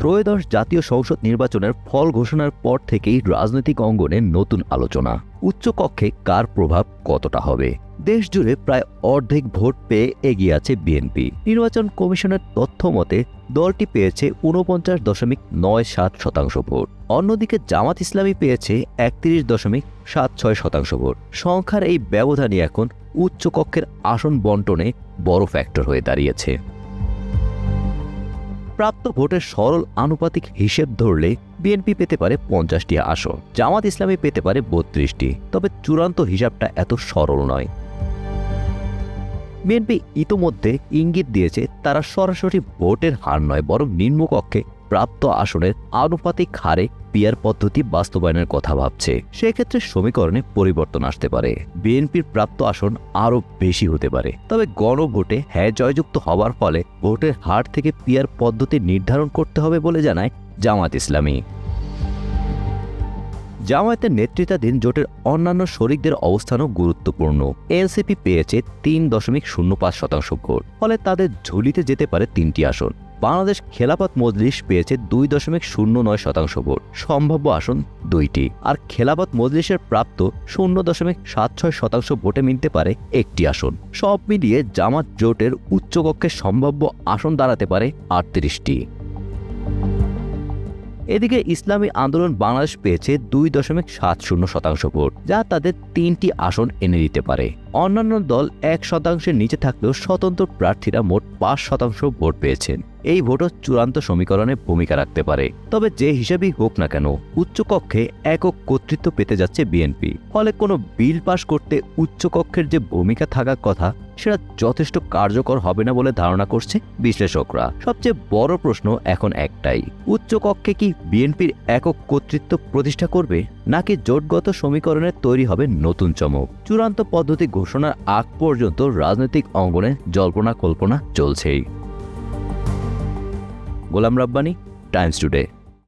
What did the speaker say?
ত্রয়োদশ জাতীয় সংসদ নির্বাচনের ফল ঘোষণার পর থেকেই রাজনৈতিক অঙ্গনে নতুন আলোচনা। উচ্চকক্ষে কার প্রভাব কতটা হবে? দেশ জুড়ে প্রায় অর্ধেক ভোট পেয়ে এগিয়ে আছে বিএনপি। নির্বাচন কমিশনের তথ্য মতে দলটি পেয়েছে ৪৯.৯৭% ভোট। অন্যদিকে জামাত ইসলামী পেয়েছে ৩১.৭৬% ভোট। সংখ্যার এই ব্যবধানই এখন উচ্চকক্ষের আসন বন্টনে বড় ফ্যাক্টর হয়ে দাঁড়িয়েছে। প্রাপ্ত ভোটের সরল আনুপাতিক হিসেব ধরলে বিএনপি পেতে পারে ৫০টি আসন, জামাত ইসলামী পেতে পারে ৩২টি। তবে চূড়ান্ত হিসাবটা এত সরল নয়। বিএনপি ইতোমধ্যে ইঙ্গিত দিয়েছে তারা সরাসরি ভোটের হার নয়, বরং নিম্নকক্ষে প্রাপ্ত আসনের আনুপাতিক হারে পিআর পদ্ধতি বাস্তবায়নের কথা ভাবছে। সেক্ষেত্রে সমীকরণে পরিবর্তন আসতে পারে, বিএনপির প্রাপ্ত আসন আরও বেশি হতে পারে। তবে গণভোটে হ্যাঁ জয়যুক্ত হওয়ার ফলে ভোটের হার থেকে পিআর পদ্ধতি নির্ধারণ করতে হবে বলে জানায় জামাত ইসলামী। জামায়াতের নেতৃত্বাধীন জোটের অন্যান্য শরিকদের অবস্থানও গুরুত্বপূর্ণ। এনসিপি পেয়েছে ৩.০৫% ভোট, ফলে তাদের ঝুলিতে যেতে পারে ৩টি আসন। বাংলাদেশ খেলাফত মজলিস পেয়েছে ২.০৯% ভোট, সম্ভাব্য আসন ২টি। আর খেলাফত মজলিসের প্রাপ্ত ০.৭৬% ভোটে মিলতে পারে ১টি আসন। সব মিলিয়ে জামাত জোটের উচ্চকক্ষে সম্ভাব্য আসন দাঁড়াতে পারে ৩৮টি। এদিকে ইসলামী আন্দোলন বাংলাদেশ পেয়েছে ২.৭০% ভোট, যা তাদের ৩টি আসন এনে দিতে পারে। অন্যান্য দল ১%-এর নিচে থাকলেও স্বতন্ত্র প্রার্থীরা মোট ৫% ভোট পেয়েছেন। এই ভোটও চূড়ান্ত সমীকরণে ভূমিকা রাখতে পারে। তবে যে হিসেবেই হোক না কেন, উচ্চকক্ষে একক কর্তৃত্ব পেতে যাচ্ছে বিএনপি। ফলে কোনো বিল পাশ করতে উচ্চকক্ষের যে ভূমিকা থাকার কথা, সেটা যথেষ্ট কার্যকর হবে না বলে ধারণা করছে বিশ্লেষকরা। সবচেয়ে বড় প্রশ্ন এখন একটাই, উচ্চকক্ষে কি বিএনপির একক কর্তৃত্ব প্রতিষ্ঠা করবে, নাকি জোটগত সমীকরণে তৈরি হবে নতুন চমক? চূড়ান্ত পদ্ধতি ঘোষণার আগ পর্যন্ত রাজনৈতিক অঙ্গনে জল্পনা কল্পনা চলছেই। Golam Rabbani, Times today.